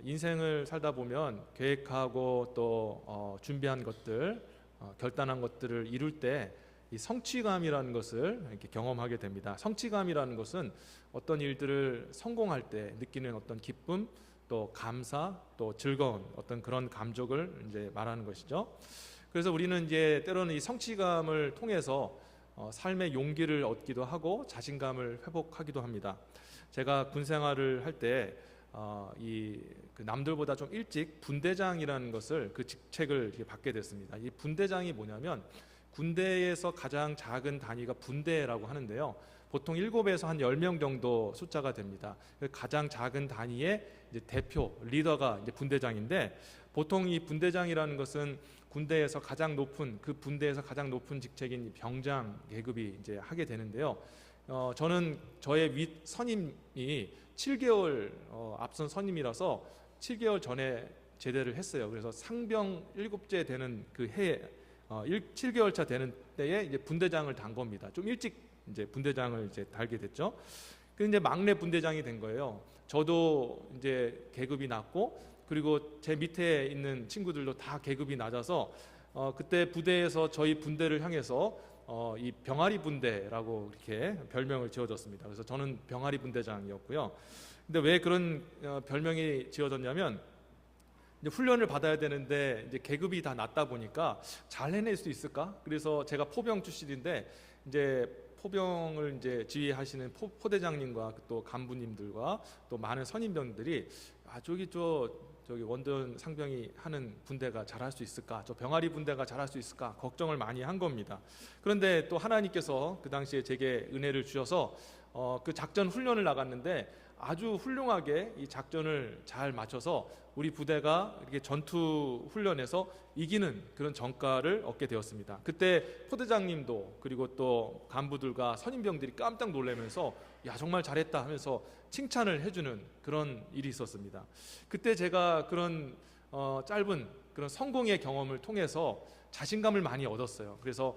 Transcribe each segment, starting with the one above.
인생을 살다 보면 계획하고 또 준비한 것들, 결단한 것들을 이룰 때 이 성취감이라는 것을 이렇게 경험하게 됩니다. 성취감이라는 것은 어떤 일들을 성공할 때 느끼는 어떤 기쁨, 또 감사, 또 즐거운 어떤 그런 감정을 이제 말하는 것이죠. 그래서 우리는 이제 때로는 이 성취감을 통해서 삶의 용기를 얻기도 하고 자신감을 회복하기도 합니다. 제가 군 생활을 할 때 그 남들보다 좀 일찍 분대장이라는 것을 그 직책을 받게 됐습니다. 이 분대장이 뭐냐면 군대에서 가장 작은 단위가 분대라고 하는데요. 보통 7에서 한 10명 정도 숫자가 됩니다. 가장 작은 단위의 이제 대표, 리더가 이제 분대장인데, 보통 이 분대장이라는 것은 군대에서 가장 높은, 그 분대에서 가장 높은 직책인 병장 계급이 이제 하게 되는데요. 저는 저의 윗 선임이 7개월 앞선 선임이라서 7개월 전에 제대를 했어요. 그래서 상병 7째 되는 그 해에 7개월 차 되는 때에 이제 분대장을 단 겁니다. 좀 일찍 이제 분대장을 이제 달게 됐죠. 근데 이제 막내 분대장이 된 거예요. 저도 이제 계급이 낮고, 그리고 제 밑에 있는 친구들도 다 계급이 낮아서 그때 부대에서 저희 분대를 향해서 이 병아리 분대라고 이렇게 별명을 지어줬습니다. 그래서 저는 병아리 분대장이었고요. 근데 왜 그런 별명이 지어졌냐면, 이제 훈련을 받아야 되는데 이제 계급이 다 낮다 보니까 잘 해낼 수 있을까? 그래서 제가 포병 출신인데 이제 포병을 이제 지휘하시는 포대장님과 또 간부님들과 또 많은 선임병들이 저기 원전 상병이 하는 분대가 잘할 수 있을까? 저 병아리 분대가 잘할 수 있을까? 걱정을 많이 한 겁니다. 그런데 또 하나님께서 그 당시에 제게 은혜를 주셔서 그 작전 훈련을 나갔는데 아주 훌륭하게 이 작전을 잘 맞춰서 우리 부대가 이렇게 전투 훈련에서 이기는 그런 전과를 얻게 되었습니다. 그때 포대장님도 그리고 또 간부들과 선임병들이 깜짝 놀라면서 야, 정말 잘했다 하면서 칭찬을 해주는 그런 일이 있었습니다. 그때 제가 그런 짧은 그런 성공의 경험을 통해서 자신감을 많이 얻었어요. 그래서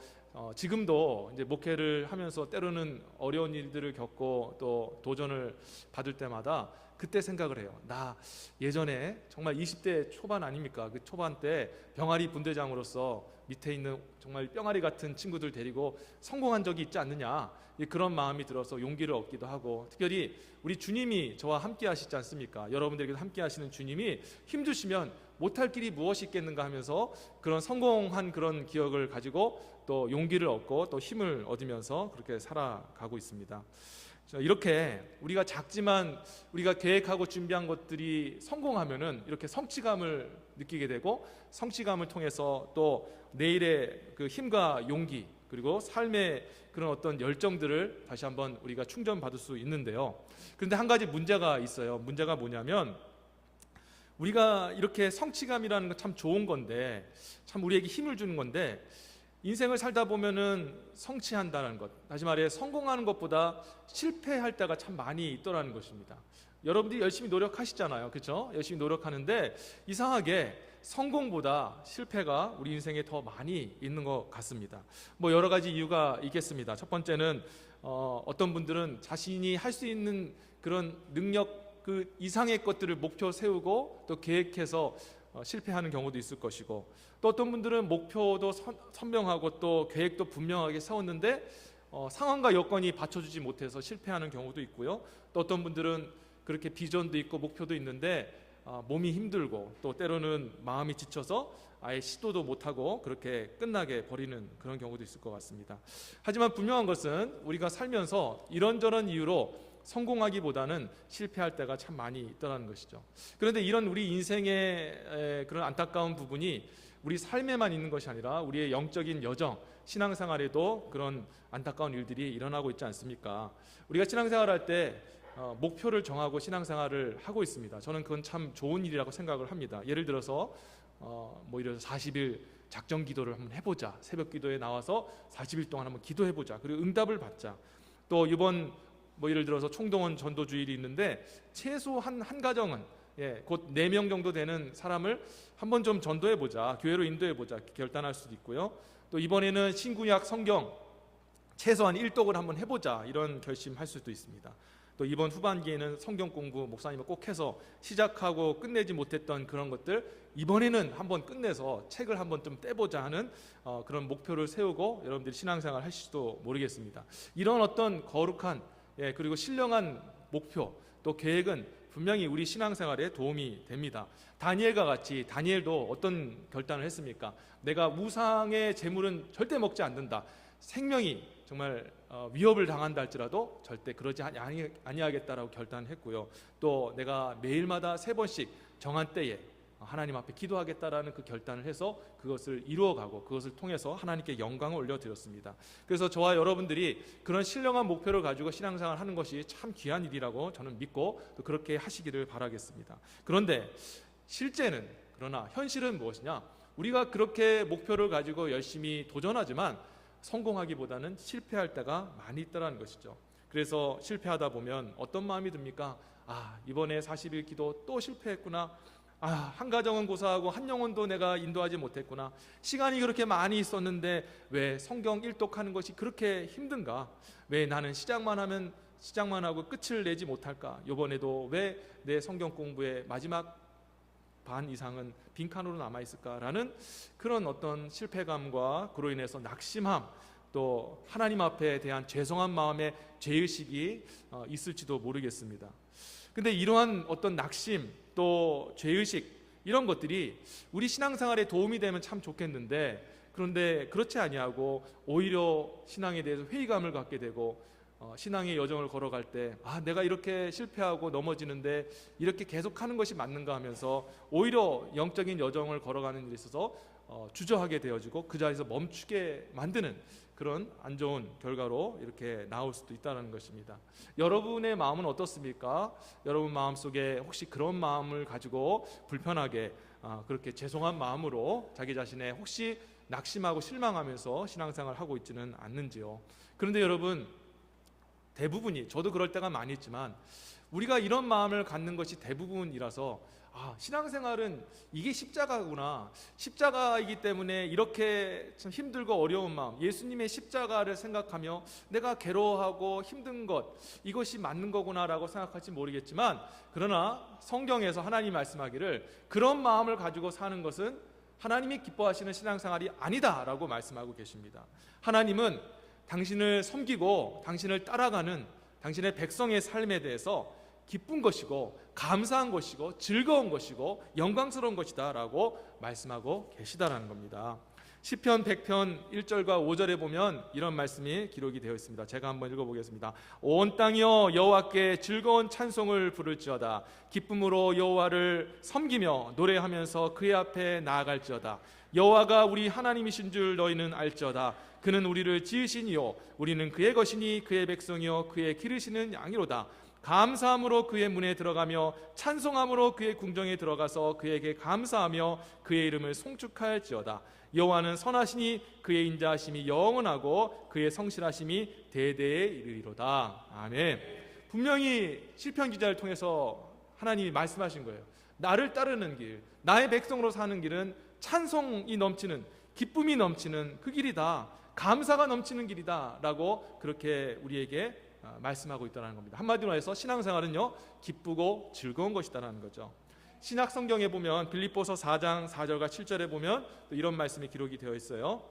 지금도 이제 목회를 하면서 때로는 어려운 일들을 겪고 또 도전을 받을 때마다 그때 생각을 해요. 나 예전에 정말 20대 초반 아닙니까? 그 초반 때 병아리 분대장으로서 밑에 있는 정말 뿅아리 같은 친구들 데리고 성공한 적이 있지 않느냐, 그런 마음이 들어서 용기를 얻기도 하고, 특별히 우리 주님이 저와 함께 하시지 않습니까? 여러분들에게도 함께 하시는 주님이 힘주시면 못할 길이 무엇이 있겠는가 하면서 그런 성공한 그런 기억을 가지고 또 용기를 얻고 또 힘을 얻으면서 그렇게 살아가고 있습니다. 이렇게 우리가 작지만 우리가 계획하고 준비한 것들이 성공하면은 이렇게 성취감을 느끼게 되고, 성취감을 통해서 또 내일의 그 힘과 용기, 그리고 삶의 그런 어떤 열정들을 다시 한번 우리가 충전받을 수 있는데요. 그런데 한 가지 문제가 있어요. 문제가 뭐냐면, 우리가 이렇게 성취감이라는 건 참 좋은 건데, 참 우리에게 힘을 주는 건데, 인생을 살다 보면은 성취한다는 것, 다시 말해 성공하는 것보다 실패할 때가 참 많이 있더라는 것입니다. 여러분들이 열심히 노력하시잖아요, 그렇죠? 열심히 노력하는데 이상하게 성공보다 실패가 우리 인생에 더 많이 있는 것 같습니다. 뭐 여러 가지 이유가 있겠습니다. 첫 번째는 어떤 분들은 자신이 할 수 있는 그런 능력 그 이상의 것들을 목표 세우고 또 계획해서 실패하는 경우도 있을 것이고, 또 어떤 분들은 목표도 선명하고 또 계획도 분명하게 세웠는데 상황과 여건이 받쳐주지 못해서 실패하는 경우도 있고요. 또 어떤 분들은 그렇게 비전도 있고 목표도 있는데 몸이 힘들고 또 때로는 마음이 지쳐서 아예 시도도 못하고 그렇게 끝나게 버리는 그런 경우도 있을 것 같습니다. 하지만 분명한 것은 우리가 살면서 이런저런 이유로 성공하기보다는 실패할 때가 참 많이 있다는 것이죠. 그런데 이런 우리 인생의 그런 안타까운 부분이 우리 삶에만 있는 것이 아니라 우리의 영적인 여정, 신앙생활에도 그런 안타까운 일들이 일어나고 있지 않습니까? 우리가 신앙생활할 때 목표를 정하고 신앙생활을 하고 있습니다. 저는 그건 참 좋은 일이라고 생각을 합니다. 예를 들어서 예를 들어서 40일 작정 기도를 한번 해보자, 새벽 기도에 나와서 40일 동안 한번 기도해보자, 그리고 응답을 받자. 또 이번 예를 들어서 총동원 전도 주일이 있는데 최소 한 가정은 곧 4명 정도 되는 사람을 한번 좀 전도해보자, 교회로 인도해보자 결단할 수도 있고요. 또 이번에는 신구약 성경 최소한 일독을 한번 해보자, 이런 결심할 수도 있습니다. 또 이번 후반기에는 성경 공부 목사님이 꼭 해서 시작하고 끝내지 못했던 그런 것들, 이번에는 한번 끝내서 책을 한번 좀 떼보자 하는 그런 목표를 세우고 여러분들이 신앙생활 하실지도 모르겠습니다. 이런 어떤 거룩한 그리고 신령한 목표 또 계획은 분명히 우리 신앙생활에 도움이 됩니다. 다니엘과 같이, 다니엘도 어떤 결단을 했습니까? 내가 우상의 재물은 절대 먹지 않는다. 생명이 정말 위협을 당한다 할지라도 절대 그러지 아니하겠다라고 결단했고요. 또 내가 매일마다 3번씩 정한 때에 하나님 앞에 기도하겠다라는 그 결단을 해서 그것을 이루어가고 그것을 통해서 하나님께 영광을 올려드렸습니다. 그래서 저와 여러분들이 그런 신령한 목표를 가지고 신앙생활을 하는 것이 참 귀한 일이라고 저는 믿고 또 그렇게 하시기를 바라겠습니다. 그런데 실제는, 그러나 현실은 무엇이냐? 우리가 그렇게 목표를 가지고 열심히 도전하지만 성공하기보다는 실패할 때가 많이 있다는 것이죠. 그래서 실패하다 보면 어떤 마음이 듭니까? 이번에 40일 기도 또 실패했구나. 한 가정은 고사하고 한 영혼도 내가 인도하지 못했구나. 시간이 그렇게 많이 있었는데 왜 성경 일독하는 것이 그렇게 힘든가? 왜 나는 시작만 하고 끝을 내지 못할까? 이번에도 왜 내 성경 공부의 마지막 반 이상은 빈칸으로 남아있을까라는 그런 어떤 실패감과 그로 인해서 낙심함, 또 하나님 앞에 대한 죄송한 마음의 죄의식이 있을지도 모르겠습니다. 근데 이러한 어떤 낙심 또 죄의식, 이런 것들이 우리 신앙생활에 도움이 되면 참 좋겠는데, 그런데 그렇지 아니하고 오히려 신앙에 대해서 회의감을 갖게 되고 신앙의 여정을 걸어갈 때 내가 이렇게 실패하고 넘어지는데 이렇게 계속하는 것이 맞는가 하면서 오히려 영적인 여정을 걸어가는 일에 있어서 주저하게 되어지고 그 자리에서 멈추게 만드는 그런 안 좋은 결과로 이렇게 나올 수도 있다는 것입니다. 여러분의 마음은 어떻습니까? 여러분 마음속에 혹시 그런 마음을 가지고 불편하게 그렇게 죄송한 마음으로 자기 자신의 혹시 낙심하고 실망하면서 신앙생활을 하고 있지는 않는지요? 그런데 여러분, 대부분이, 저도 그럴 때가 많이 있지만 우리가 이런 마음을 갖는 것이 대부분이라서 신앙생활은 이게 십자가구나, 십자가이기 때문에 이렇게 참 힘들고 어려운 마음, 예수님의 십자가를 생각하며 내가 괴로워하고 힘든 것, 이것이 맞는 거구나라고 생각할지 모르겠지만, 그러나 성경에서 하나님이 말씀하기를 그런 마음을 가지고 사는 것은 하나님이 기뻐하시는 신앙생활이 아니다라고 말씀하고 계십니다. 하나님은 당신을 섬기고 당신을 따라가는 당신의 백성의 삶에 대해서 기쁜 것이고 감사한 것이고 즐거운 것이고 영광스러운 것이다 라고 말씀하고 계시다라는 겁니다. 시편 100편 1절과 5절에 보면 이런 말씀이 기록이 되어 있습니다. 제가 한번 읽어보겠습니다. 온 땅이여 여호와께 즐거운 찬송을 부를지어다. 기쁨으로 여호와를 섬기며 노래하면서 그의 앞에 나아갈지어다. 여호와가 우리 하나님이신 줄 너희는 알지어다. 그는 우리를 지으시니요 우리는 그의 것이니 그의 백성이요 그의 기르시는 양이로다. 감사함으로 그의 문에 들어가며 찬송함으로 그의 궁정에 들어가서 그에게 감사하며 그의 이름을 송축할지어다. 여호와는 선하시니 그의 인자하심이 영원하고 그의 성실하심이 대대에 이르리로다. 아멘. 분명히 시편 기자를 통해서 하나님이 말씀하신 거예요. 나를 따르는 길, 나의 백성으로 사는 길은 찬송이 넘치는, 기쁨이 넘치는 그 길이다, 감사가 넘치는 길이다 라고 그렇게 우리에게 말씀하고 있다는 겁니다. 한마디로 해서 신앙생활은요 기쁘고 즐거운 것이다라는 거죠. 신약 성경에 보면 빌립보서 4장 4절과 7절에 보면 또 이런 말씀이 기록이 되어 있어요.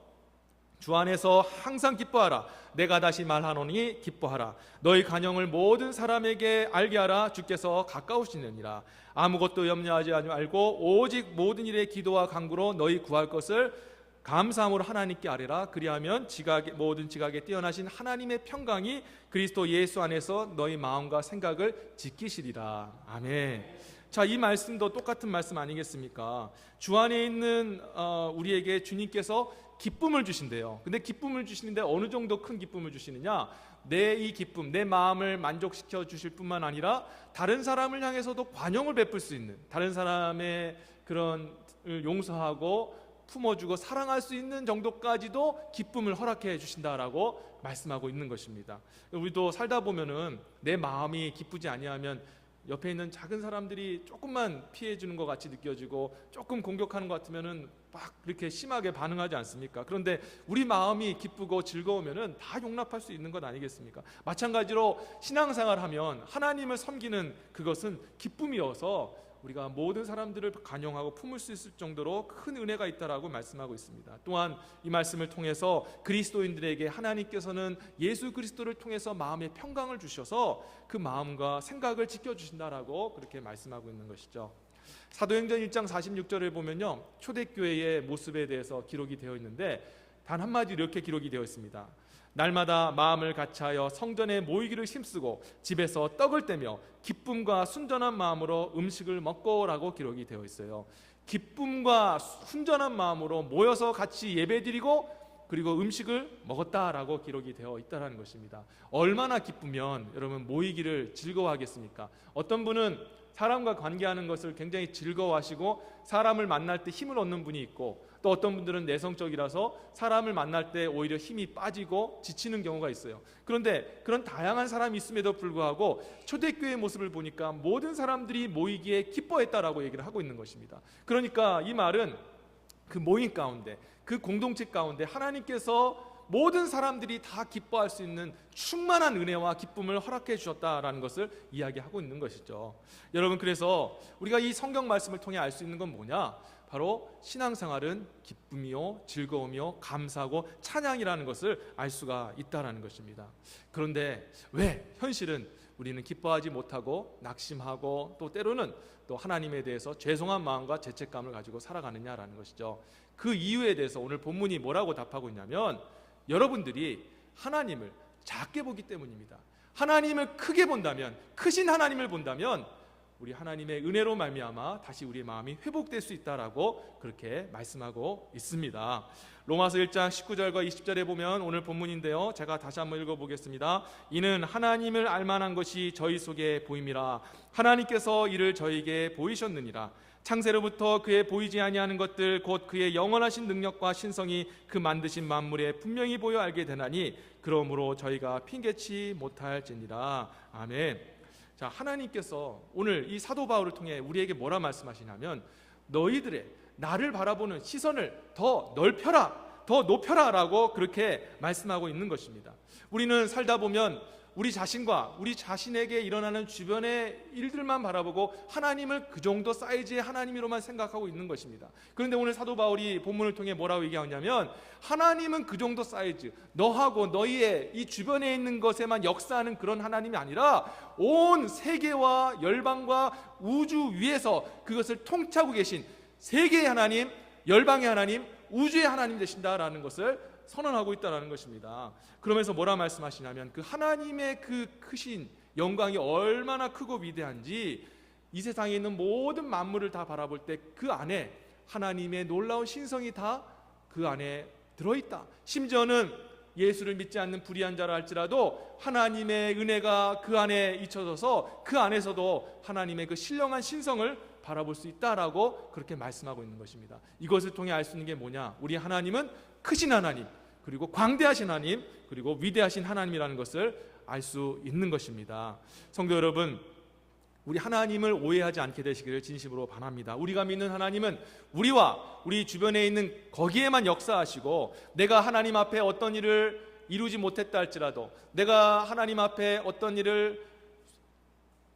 주 안에서 항상 기뻐하라. 내가 다시 말하노니 기뻐하라. 너희 간영을 모든 사람에게 알게 하라. 주께서 가까우시느니라. 아무것도 염려하지 말고 오직 모든 일에 기도와 간구로 너희 구할 것을 감사함으로 하나님께 아뢰라. 그리하면 모든 지각에 뛰어나신 하나님의 평강이 그리스도 예수 안에서 너희 마음과 생각을 지키시리라. 아멘. 자, 이 말씀도 똑같은 말씀 아니겠습니까? 주 안에 있는 우리에게 주님께서 기쁨을 주신대요. 근데 기쁨을 주시는데 어느 정도 큰 기쁨을 주시느냐? 내 이 기쁨, 내 마음을 만족시켜 주실 뿐만 아니라 다른 사람을 향해서도 관용을 베풀 수 있는, 다른 사람의 그런 용서하고 품어주고 사랑할 수 있는 정도까지도 기쁨을 허락해 주신다라고 말씀하고 있는 것입니다. 우리도 살다 보면은 내 마음이 기쁘지 아니하면 옆에 있는 작은 사람들이 조금만 피해 주는 것 같이 느껴지고 조금 공격하는 것 같으면은 막 그렇게 심하게 반응하지 않습니까? 그런데 우리 마음이 기쁘고 즐거우면은 다 용납할 수 있는 것 아니겠습니까? 마찬가지로 신앙생활하면 하나님을 섬기는 그것은 기쁨이어서 우리가 모든 사람들을 간용하고 품을 수 있을 정도로 큰 은혜가 있다라고 말씀하고 있습니다. 또한 이 말씀을 통해서 그리스도인들에게 하나님께서는 예수 그리스도를 통해서 마음의 평강을 주셔서 그 마음과 생각을 지켜주신다라고 그렇게 말씀하고 있는 것이죠. 사도행전 1장 46절을 보면요, 초대교회의 모습에 대해서 기록이 되어 있는데 단 한마디로 이렇게 기록이 되어 있습니다. 날마다 마음을 같이하여 성전에 모이기를 힘쓰고 집에서 떡을 떼며 기쁨과 순전한 마음으로 음식을 먹고라고 기록이 되어 있어요. 기쁨과 순전한 마음으로 모여서 같이 예배드리고 그리고 음식을 먹었다라고 기록이 되어 있다는 것입니다. 얼마나 기쁘면 여러분 모이기를 즐거워하겠습니까? 어떤 분은 사람과 관계하는 것을 굉장히 즐거워하시고 사람을 만날 때 힘을 얻는 분이 있고, 또 어떤 분들은 내성적이라서 사람을 만날 때 오히려 힘이 빠지고 지치는 경우가 있어요. 그런데 그런 다양한 사람이 있음에도 불구하고 초대교회의 모습을 보니까 모든 사람들이 모이기에 기뻐했다라고 얘기를 하고 있는 것입니다. 그러니까 이 말은 그 모임 가운데, 그 공동체 가운데 하나님께서 모든 사람들이 다 기뻐할 수 있는 충만한 은혜와 기쁨을 허락해 주셨다라는 것을 이야기하고 있는 것이죠. 여러분, 그래서 우리가 이 성경 말씀을 통해 알 수 있는 건 뭐냐? 바로 신앙생활은 기쁨이요 즐거움이요 감사하고 찬양이라는 것을 알 수가 있다라는 것입니다. 그런데 왜 현실은 우리는 기뻐하지 못하고 낙심하고 또 때로는 또 하나님에 대해서 죄송한 마음과 죄책감을 가지고 살아가느냐라는 것이죠. 그 이유에 대해서 오늘 본문이 뭐라고 답하고 있냐면, 여러분들이 하나님을 작게 보기 때문입니다. 하나님을 크게 본다면, 크신 하나님을 본다면 우리 하나님의 은혜로 말미암아 다시 우리의 마음이 회복될 수 있다라고 그렇게 말씀하고 있습니다. 로마서 1장 19절과 20절에 보면 오늘 본문인데요, 제가 다시 한번 읽어보겠습니다. 이는 하나님을 알만한 것이 저희 속에 보임이라. 하나님께서 이를 저희에게 보이셨느니라. 창세로부터 그의 보이지 아니하는 것들 곧 그의 영원하신 능력과 신성이 그 만드신 만물에 분명히 보여 알게 되나니 그러므로 저희가 핑계치 못할지니라. 아멘. 자, 하나님께서 오늘 이 사도 바울을 통해 우리에게 뭐라 말씀하시냐면, 너희들의 나를 바라보는 시선을 더 넓혀라, 더 높여라 라고 그렇게 말씀하고 있는 것입니다. 우리는 살다 보면 우리 자신과 우리 자신에게 일어나는 주변의 일들만 바라보고 하나님을 그 정도 사이즈의 하나님으로만 생각하고 있는 것입니다. 그런데 오늘 사도 바울이 본문을 통해 뭐라고 얘기하냐면, 하나님은 그 정도 사이즈, 너하고 너희의 이 주변에 있는 것에만 역사하는 그런 하나님이 아니라 온 세계와 열방과 우주 위에서 그것을 통치하고 계신 세계의 하나님, 열방의 하나님, 우주의 하나님 되신다라는 것을 선언하고 있다는 것입니다. 그러면서 뭐라 말씀하시냐면, 그 하나님의 그 크신 영광이 얼마나 크고 위대한지 이 세상에 있는 모든 만물을 다 바라볼 때 그 안에 하나님의 놀라운 신성이 다 그 안에 들어있다. 심지어는 예수를 믿지 않는 불의한 자라 할지라도 하나님의 은혜가 그 안에 잊혀져서 그 안에서도 하나님의 그 신령한 신성을 바라볼 수 있다라고 그렇게 말씀하고 있는 것입니다. 이것을 통해 알 수 있는 게 뭐냐? 우리 하나님은 크신 하나님, 그리고 광대하신 하나님, 그리고 위대하신 하나님이라는 것을 알 수 있는 것입니다. 성도 여러분, 우리 하나님을 오해하지 않게 되시기를 진심으로 바랍니다. 우리가 믿는 하나님은 우리와 우리 주변에 있는 거기에만 역사하시고, 내가 하나님 앞에 어떤 일을 이루지 못했다 할지라도, 내가 하나님 앞에 어떤 일을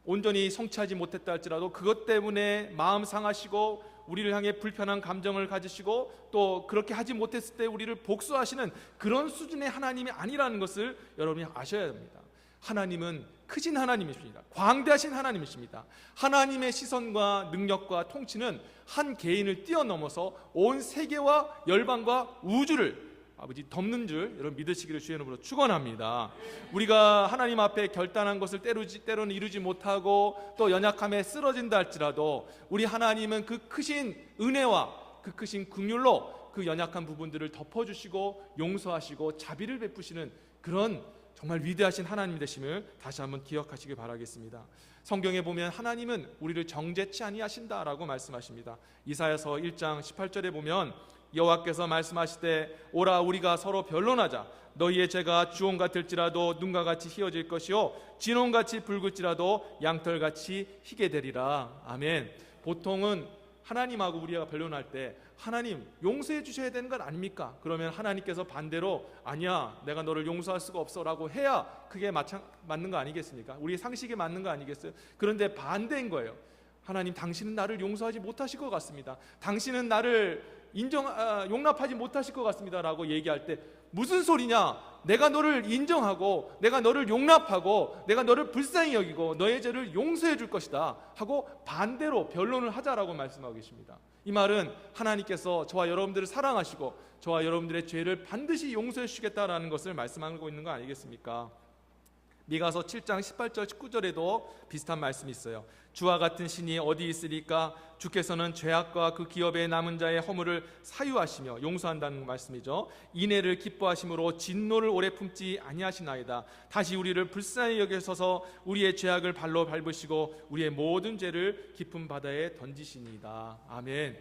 온전히 성취하지 못했다 할지라도 그것 때문에 마음 상하시고 우리를 향해 불편한 감정을 가지시고 또 그렇게 하지 못했을 때 우리를 복수하시는 그런 수준의 하나님이 아니라는 것을 여러분이 아셔야 합니다. 하나님은 크신 하나님이십니다. 광대하신 하나님이십니다. 하나님의 시선과 능력과 통치는 한 개인을 뛰어넘어서 온 세계와 열방과 우주를 아버지 덮는 줄 여러분 믿으시기를 주의 이름으로 축원합니다. 우리가 하나님 앞에 결단한 것을 때로는 이루지 못하고 또 연약함에 쓰러진다 할지라도 우리 하나님은 그 크신 은혜와 그 크신 긍휼로 그 연약한 부분들을 덮어주시고 용서하시고 자비를 베푸시는 그런 정말 위대하신 하나님 되심을 다시 한번 기억하시기 바라겠습니다. 성경에 보면 하나님은 우리를 정죄치 아니하신다라고 말씀하십니다. 이사야서 1장 18절에 보면 여호와께서 말씀하시되 오라 우리가 서로 변론하자. 너희의 죄가 주홍 같을지라도 눈과 같이 희어질 것이요 진홍같이 붉을지라도 양털같이 희게 되리라. 아멘. 보통은 하나님하고 우리가 변론할 때 하나님 용서해 주셔야 되는 건 아닙니까? 그러면 하나님께서 반대로 아니야 내가 너를 용서할 수가 없어 라고 해야 그게 맞는 거 아니겠습니까? 우리의 상식에 맞는 거 아니겠어요? 그런데 반대인 거예요. 하나님 당신은 나를 용서하지 못하실 것 같습니다. 당신은 나를 용납하지 못하실 것 같습니다 라고 얘기할 때 무슨 소리냐? 내가 너를 인정하고 내가 너를 용납하고 내가 너를 불쌍히 여기고 너의 죄를 용서해 줄 것이다 하고 반대로 변론을 하자라고 말씀하고 계십니다. 이 말은 하나님께서 저와 여러분들을 사랑하시고 저와 여러분들의 죄를 반드시 용서해 주시겠다라는 것을 말씀하고 있는 거 아니겠습니까? 미가서 7장 18절 19절에도 비슷한 말씀이 있어요. 주와 같은 신이 어디 있으리까? 주께서는 죄악과 그 기업에 남은 자의 허물을 사유하시며 용서한다는 말씀이죠. 인애를 기뻐하심으로 진노를 오래 품지 아니하시나이다. 다시 우리를 불쌍히 여기셔서 우리의 죄악을 발로 밟으시고 우리의 모든 죄를 깊은 바다에 던지시니이다. 아멘.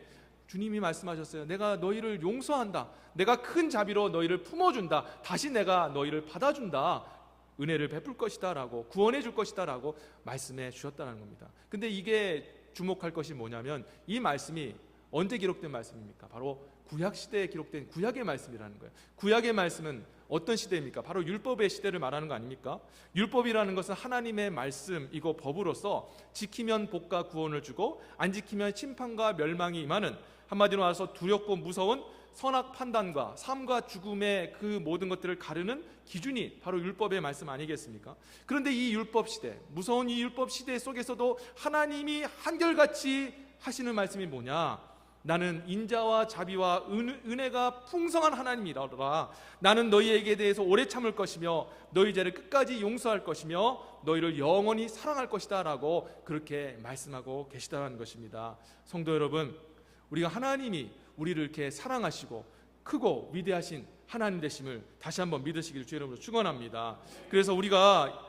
주님이 말씀하셨어요. 내가 너희를 용서한다. 내가 큰 자비로 너희를 품어준다. 다시 내가 너희를 받아준다. 은혜를 베풀 것이다 라고 구원해 줄 것이다 라고 말씀해 주셨다는 겁니다. 근데 이게 주목할 것이 뭐냐면 이 말씀이 언제 기록된 말씀입니까? 바로 구약시대에 기록된 구약의 말씀이라는 거예요. 구약의 말씀은 어떤 시대입니까? 바로 율법의 시대를 말하는 거 아닙니까? 율법이라는 것은 하나님의 말씀이고 법으로서 지키면 복과 구원을 주고 안 지키면 심판과 멸망이 임하는, 한마디로 말해서 두렵고 무서운 선악 판단과 삶과 죽음의 그 모든 것들을 가르는 기준이 바로 율법의 말씀 아니겠습니까? 그런데 이 율법 시대, 무서운 이 율법 시대 속에서도 하나님이 한결같이 하시는 말씀이 뭐냐? 나는 인자와 자비와 은혜가 풍성한 하나님이라. 나는 너희에게 대해서 오래 참을 것이며 너희 죄를 끝까지 용서할 것이며 너희를 영원히 사랑할 것이다 라고 그렇게 말씀하고 계시다는 것입니다. 성도 여러분, 우리가 하나님이 우리를 이렇게 사랑하시고 크고 위대하신 하나님 되심을 다시 한번 믿으시기를 주의 이름으로 축원합니다. 그래서 우리가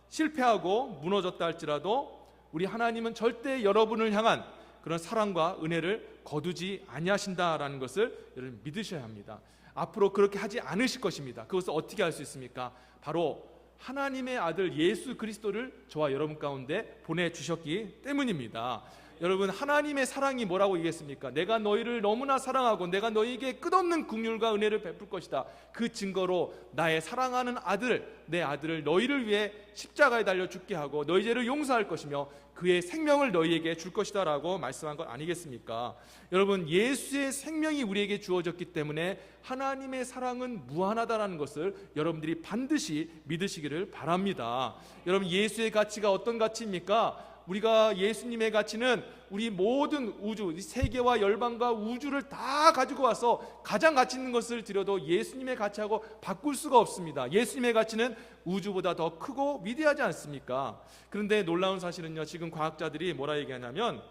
실패하고 무너졌다 할지라도 우리 하나님은 절대 여러분을 향한 그런 사랑과 은혜를 거두지 아니하신다라는 것을 여러분 믿으셔야 합니다. 앞으로 그렇게 하지 않으실 것입니다. 그것을 어떻게 할 수 있습니까? 바로 하나님의 아들 예수 그리스도를 저와 여러분 가운데 보내주셨기 때문입니다. 여러분, 하나님의 사랑이 뭐라고 얘기했습니까? 내가 너희를 너무나 사랑하고 내가 너희에게 끝없는 긍휼과 은혜를 베풀 것이다. 그 증거로 나의 사랑하는 아들, 내 아들을 너희를 위해 십자가에 달려 죽게 하고 너희 죄를 용서할 것이며 그의 생명을 너희에게 줄 것이다 라고 말씀한 것 아니겠습니까? 여러분, 예수의 생명이 우리에게 주어졌기 때문에 하나님의 사랑은 무한하다라는 것을 여러분들이 반드시 믿으시기를 바랍니다. 여러분, 예수의 가치가 어떤 가치입니까? 우리가 예수님의 가치는 우리 모든 우주, 세계와 열방과 우주를 다 가지고 와서 가장 가치 있는 것을 드려도 예수님의 가치하고 바꿀 수가 없습니다. 예수님의 가치는 우주보다 더 크고 위대하지 않습니까? 그런데 놀라운 사실은요, 지금 과학자들이 뭐라 얘기하냐면,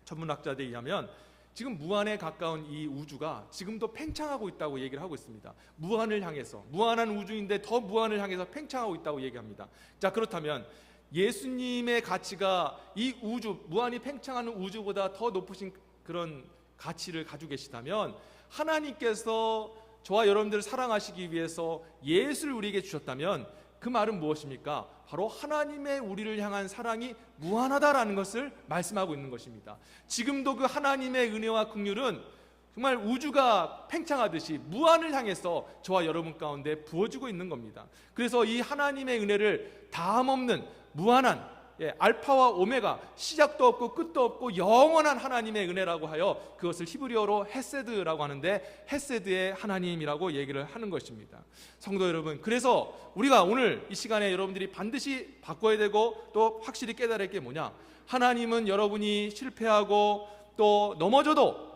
천문학자들에 의하면 지금 무한에 가까운 이 우주가 지금도 팽창하고 있다고 얘기를 하고 있습니다. 무한을 향해서, 무한한 우주인데 더 무한을 향해서 팽창하고 있다고 얘기합니다. 자, 그렇다면 예수님의 가치가 이 우주, 무한히 팽창하는 우주보다 더 높으신 그런 가치를 가지고 계시다면 하나님께서 저와 여러분들을 사랑하시기 위해서 예수를 우리에게 주셨다면 그 말은 무엇입니까? 바로 하나님의 우리를 향한 사랑이 무한하다라는 것을 말씀하고 있는 것입니다. 지금도 그 하나님의 은혜와 긍휼은 정말 우주가 팽창하듯이 무한을 향해서 저와 여러분 가운데 부어주고 있는 겁니다. 그래서 이 하나님의 은혜를 다함없는 무한한, 알파와 오메가, 시작도 없고 끝도 없고 영원한 하나님의 은혜라고 하여 그것을 히브리어로 헤세드라고 하는데 헤세드의 하나님이라고 얘기를 하는 것입니다. 성도 여러분, 그래서 우리가 오늘 이 시간에 여러분들이 반드시 바꿔야 되고 또 확실히 깨달을 게 뭐냐? 하나님은 여러분이 실패하고 또 넘어져도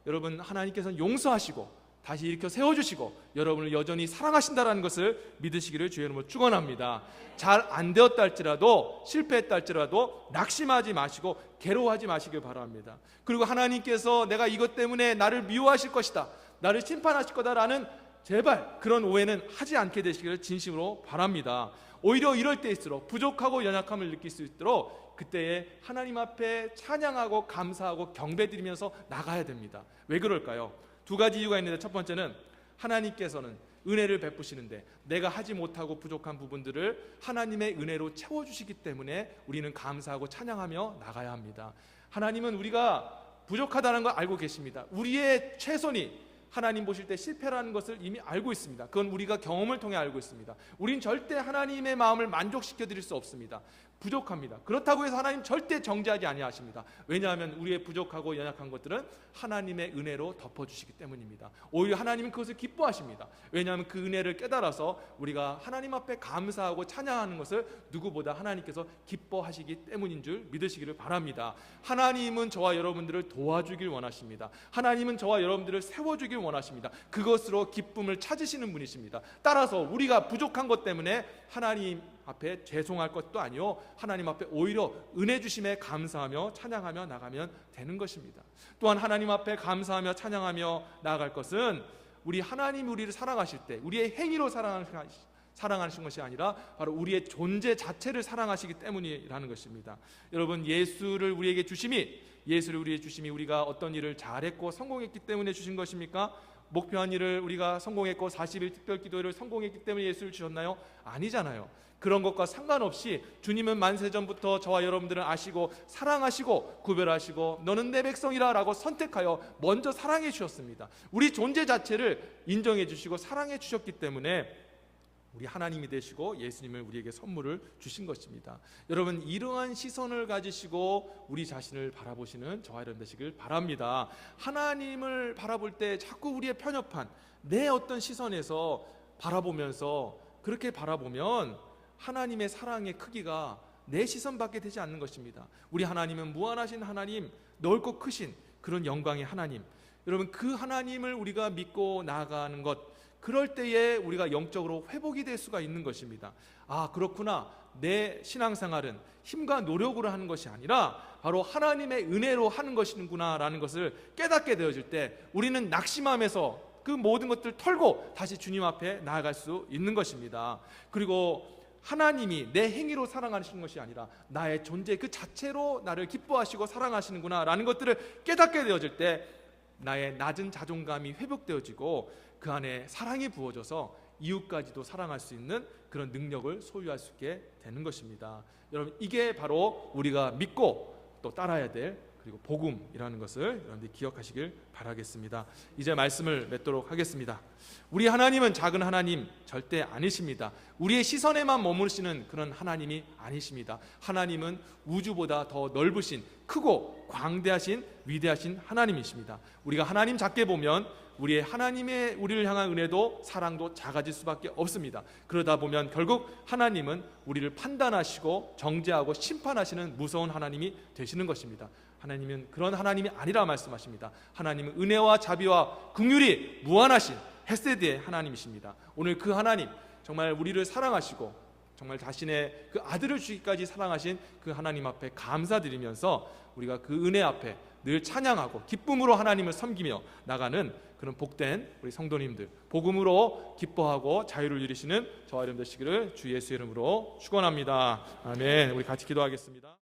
여러분 하나님께서는 용서하시고 다시 일으켜 세워주시고 여러분을 여전히 사랑하신다는 것을 믿으시기를 주의 이름으로 축원합니다. 잘 안 되었다 할지라도, 실패했다 할지라도 낙심하지 마시고 괴로워하지 마시길 바랍니다. 그리고 하나님께서 내가 이것 때문에 나를 미워하실 것이다, 나를 심판하실 거다라는 제발 그런 오해는 하지 않게 되시기를 진심으로 바랍니다. 오히려 이럴 때일수록 부족하고 연약함을 느낄 수 있도록 그때에 하나님 앞에 찬양하고 감사하고 경배드리면서 나가야 됩니다. 왜 그럴까요? 두 가지 이유가 있는데, 첫 번째는 하나님께서는 은혜를 베푸시는데 내가 하지 못하고 부족한 부분들을 하나님의 은혜로 채워주시기 때문에 우리는 감사하고 찬양하며 나가야 합니다. 하나님은 우리가 부족하다는 걸 알고 계십니다. 우리의 최선이 하나님 보실 때 실패라는 것을 이미 알고 있습니다. 그건 우리가 경험을 통해 알고 있습니다. 우린 절대 하나님의 마음을 만족시켜 드릴 수 없습니다. 부족합니다. 그렇다고 해서 하나님 절대 정죄하지 아니하십니다. 왜냐하면 우리의 부족하고 연약한 것들은 하나님의 은혜로 덮어주시기 때문입니다. 오히려 하나님은 그것을 기뻐하십니다. 왜냐하면 그 은혜를 깨달아서 우리가 하나님 앞에 감사하고 찬양하는 것을 누구보다 하나님께서 기뻐하시기 때문인 줄 믿으시기를 바랍니다. 하나님은 저와 여러분들을 도와주길 원하십니다. 하나님은 저와 여러분들을 세워주길 원하십니다. 그것으로 기쁨을 찾으시는 분이십니다. 따라서 우리가 부족한 것 때문에 하나님 앞에 죄송할 것도 아니요, 하나님 앞에 오히려 은혜 주심에 감사하며 찬양하며 나가면 되는 것입니다. 또한 하나님 앞에 감사하며 찬양하며 나아갈 것은 우리 하나님이 우리를 사랑하실 때 우리의 행위로 사랑하시는 것이 아니라 바로 우리의 존재 자체를 사랑하시기 때문이라는 것입니다. 여러분, 예수를 우리에게 주심이 우리가 어떤 일을 잘했고 성공했기 때문에 주신 것입니까? 목표한 일을 우리가 성공했고 40일 특별 기도를 성공했기 때문에 예수를 주셨나요? 아니잖아요. 그런 것과 상관없이 주님은 만세전부터 저와 여러분들은 아시고 사랑하시고 구별하시고 너는 내 백성이라 라고 선택하여 먼저 사랑해 주셨습니다. 우리 존재 자체를 인정해 주시고 사랑해 주셨기 때문에 우리 하나님이 되시고 예수님을 우리에게 선물을 주신 것입니다. 여러분, 이러한 시선을 가지시고 우리 자신을 바라보시는 저와 여러분 되시길 바랍니다. 하나님을 바라볼 때 자꾸 우리의 편협한 내 어떤 시선에서 바라보면서 그렇게 바라보면 하나님의 사랑의 크기가 내 시선밖에 되지 않는 것입니다. 우리 하나님은 무한하신 하나님, 넓고 크신 그런 영광의 하나님, 여러분, 그 하나님을 우리가 믿고 나아가는 것, 그럴 때에 우리가 영적으로 회복이 될 수가 있는 것입니다. 아, 그렇구나, 내 신앙생활은 힘과 노력으로 하는 것이 아니라 바로 하나님의 은혜로 하는 것이구나 라는 것을 깨닫게 되어질 때 우리는 낙심하면서 그 모든 것들을 털고 다시 주님 앞에 나아갈 수 있는 것입니다. 그리고 하나님이 내 행위로 사랑하시는 것이 아니라 나의 존재 그 자체로 나를 기뻐하시고 사랑하시는구나 라는 것들을 깨닫게 되어질 때 나의 낮은 자존감이 회복되어지고 그 안에 사랑이 부어져서 이웃까지도 사랑할 수 있는 그런 능력을 소유할 수 있게 되는 것입니다. 여러분, 이게 바로 우리가 믿고 또 따라야 될 그리고 복음이라는 것을 여러분들이 기억하시길 바라겠습니다. 이제 말씀을 맺도록 하겠습니다. 우리 하나님은 작은 하나님 절대 아니십니다. 우리의 시선에만 머무르시는 그런 하나님이 아니십니다. 하나님은 우주보다 더 넓으신, 크고 광대하신 위대하신 하나님이십니다. 우리가 하나님 작게 보면 우리의 하나님의 우리를 향한 은혜도 사랑도 작아질 수밖에 없습니다. 그러다 보면 결국 하나님은 우리를 판단하시고 정죄하고 심판하시는 무서운 하나님이 되시는 것입니다. 하나님은 그런 하나님이 아니라 말씀하십니다. 하나님은 은혜와 자비와 긍휼이 무한하신 헤세드의 하나님이십니다. 오늘 그 하나님, 정말 우리를 사랑하시고 정말 자신의 그 아들을 주기까지 사랑하신 그 하나님 앞에 감사드리면서 우리가 그 은혜 앞에 늘 찬양하고 기쁨으로 하나님을 섬기며 나가는 그런 복된 우리 성도님들, 복음으로 기뻐하고 자유를 누리시는 저와 여러분 되시기를 주 예수의 이름으로 축원합니다. 아멘. 우리 같이 기도하겠습니다.